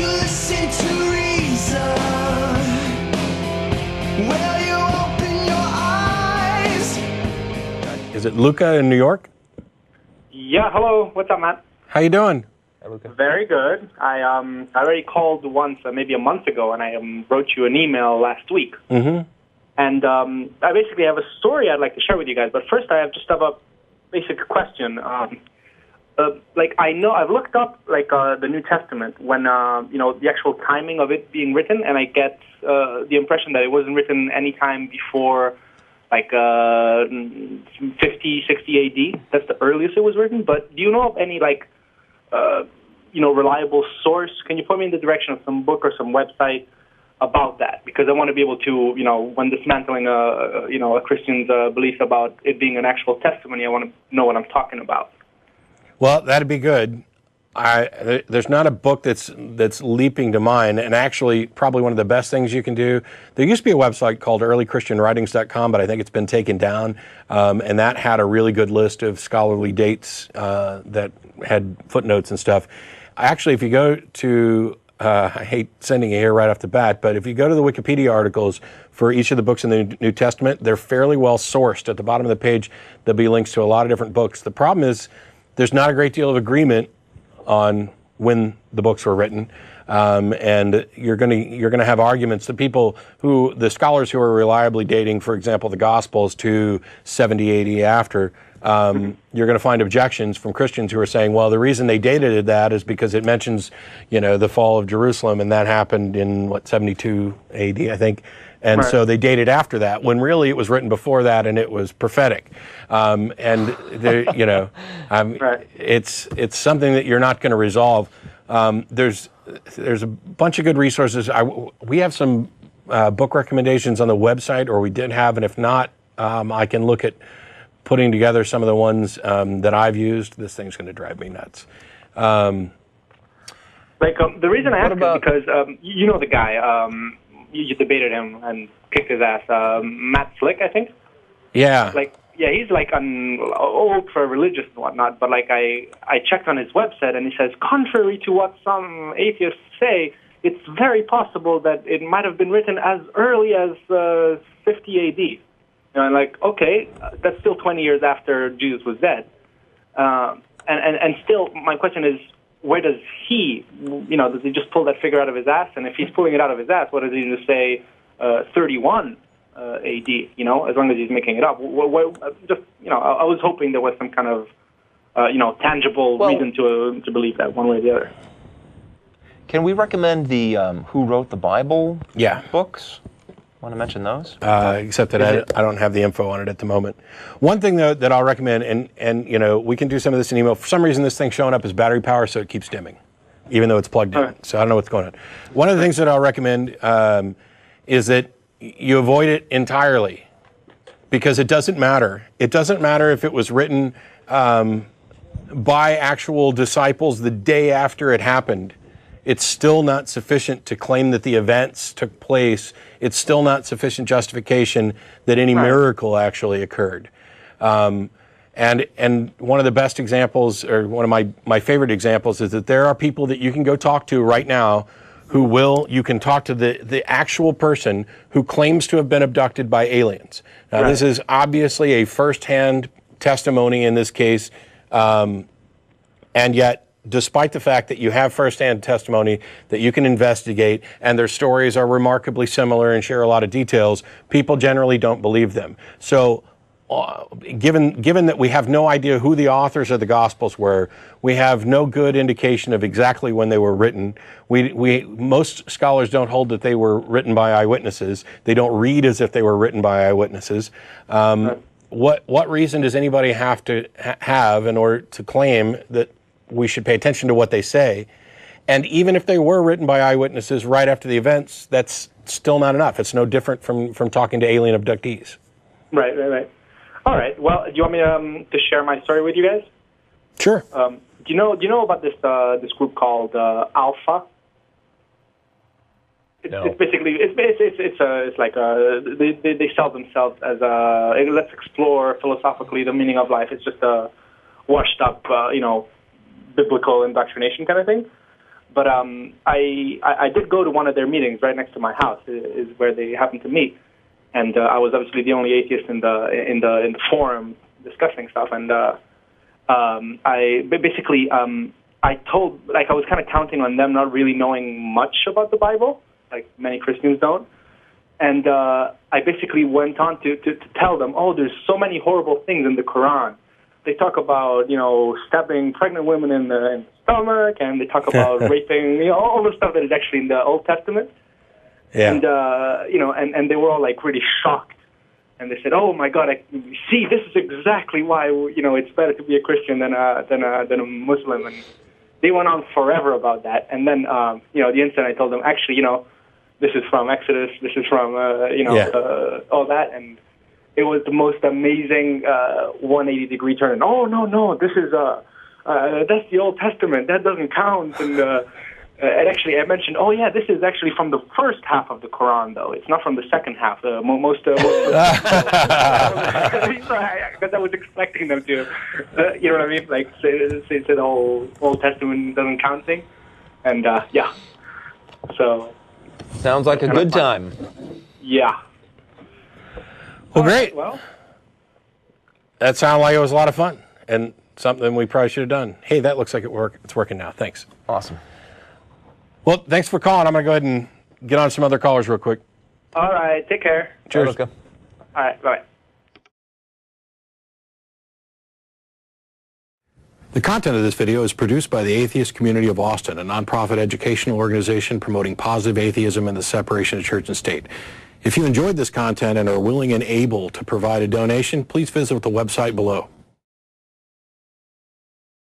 you listen to reason? Will you open your eyes? Is it Luca in New York? Yeah, hello. What's up, Matt? How you doing? Very good. I already called once, maybe a month ago, and I wrote you an email last week. Mm-hmm. And I basically have a story I'd like to share with you guys. But first, I have a basic question. I know I've looked up the New Testament when the actual timing of it being written, and I get the impression that it wasn't written any time before 50, 60 AD. That's the earliest it was written. But do you know of any reliable source? Can you point me in the direction of some book or some website about that? Because I want to be able to, when dismantling a Christian's belief about it being an actual testimony, I want to know what I'm talking about. Well, that'd be good. There's not a book that's leaping to mind, and actually probably one of the best things you can do. There used to be a website called earlychristianwritings.com, but I think it's been taken down, and that had a really good list of scholarly dates that had footnotes and stuff. Actually, if you go to, I hate sending it here right off the bat, but if you go to the Wikipedia articles for each of the books in the New Testament, they're fairly well sourced. At the bottom of the page, there'll be links to a lot of different books. The problem is there's not a great deal of agreement on when the books were written, and you're going to have arguments. The scholars who are reliably dating, for example, the Gospels to 70 AD after, you're going to find objections from Christians who are saying, well, the reason they dated that is because it mentions, the fall of Jerusalem, and that happened in 72 AD, I think. And so they dated after that, when really it was written before that, and it was prophetic. It's something that you're not going to resolve. There's a bunch of good resources. We have some book recommendations on the website, or we did have, and if not, I can look at putting together some of the ones that I've used. This thing's going to drive me nuts. The reason I ask is because you know the guy. You debated him and kicked his ass. Matt Slick, I think. Yeah. He's old for religious and whatnot. But I checked on his website, and he says, contrary to what some atheists say, it's very possible that it might have been written as early as 50 AD. Okay, that's still 20 years after Jesus was dead. And still, my question is, where does he, does he just pull that figure out of his ass? And if he's pulling it out of his ass, what does he just say 31 AD, as long as he's making it up? I was hoping there was some kind of, tangible reason to believe that one way or the other. Can we recommend the Who Wrote the Bible books? Want to mention those? Except that I don't have the info on it at the moment. One thing, though, that I'll recommend, and we can do some of this in email. For some reason, this thing's showing up as battery power, so it keeps dimming, even though it's plugged in. So I don't know what's going on. One of the things that I'll recommend is that you avoid it entirely, because it doesn't matter. It doesn't matter if it was written by actual disciples the day after it happened. It's still not sufficient to claim that the events took place. It's still not sufficient justification that any miracle actually occurred. And one of the best examples, or one of my favorite examples, is that there are people that you can go talk to right now you can talk to the actual person who claims to have been abducted by aliens. Now, this is obviously a firsthand testimony in this case, and yet, despite the fact that you have firsthand testimony that you can investigate, and their stories are remarkably similar and share a lot of details, people generally don't believe them. So given that we have no idea who the authors of the Gospels were, we have no good indication of exactly when they were written. Most scholars don't hold that they were written by eyewitnesses. They don't read as if they were written by eyewitnesses. What reason does anybody have to have in order to claim that we should pay attention to what they say? And even if they were written by eyewitnesses right after the events, that's still not enough. It's no different from talking to alien abductees. Right. All right. Well, do you want me to share my story with you guys? Sure. Do you know about this group called Alpha? No. It's basically they sell themselves as let's explore philosophically the meaning of life. It's just a washed up biblical indoctrination kind of thing. But I did go to one of their meetings right next to my house, is where they happened to meet, and I was obviously the only atheist in the forum discussing stuff, and I basically I told, like, I was kind of counting on them not really knowing much about the Bible, like many Christians don't, and I basically went on to tell them, oh, there's so many horrible things in the Quran. They talk about, stabbing pregnant women in the stomach, and they talk about raping, all the stuff that is actually in the Old Testament. Yeah. And, and they were all, like, really shocked. And they said, oh, my God, see, this is exactly why, it's better to be a Christian than a Muslim. And they went on forever about that. And then, the instant I told them, actually, this is from Exodus, this is from, all that, and it was the most amazing 180-degree turn. Oh, no, this is that's the Old Testament. That doesn't count. And actually, I mentioned, oh, yeah, this is actually from the first half of the Quran, though. It's not from the second half. Most because I was expecting them to, you know what I mean? Like, say the whole Old Testament doesn't count thing. And, yeah. So. Sounds like a good time. Yeah. Well, great. Well, that sounded like it was a lot of fun and something we probably should have done. Hey, that looks like it's working now. Thanks. Awesome. Well, thanks for calling. I'm going to go ahead and get on some other callers real quick. All right. Take care. Cheers. Let's go. All right. Bye. The content of this video is produced by the Atheist Community of Austin, a nonprofit educational organization promoting positive atheism and the separation of church and state. If you enjoyed this content and are willing and able to provide a donation, please visit the website below.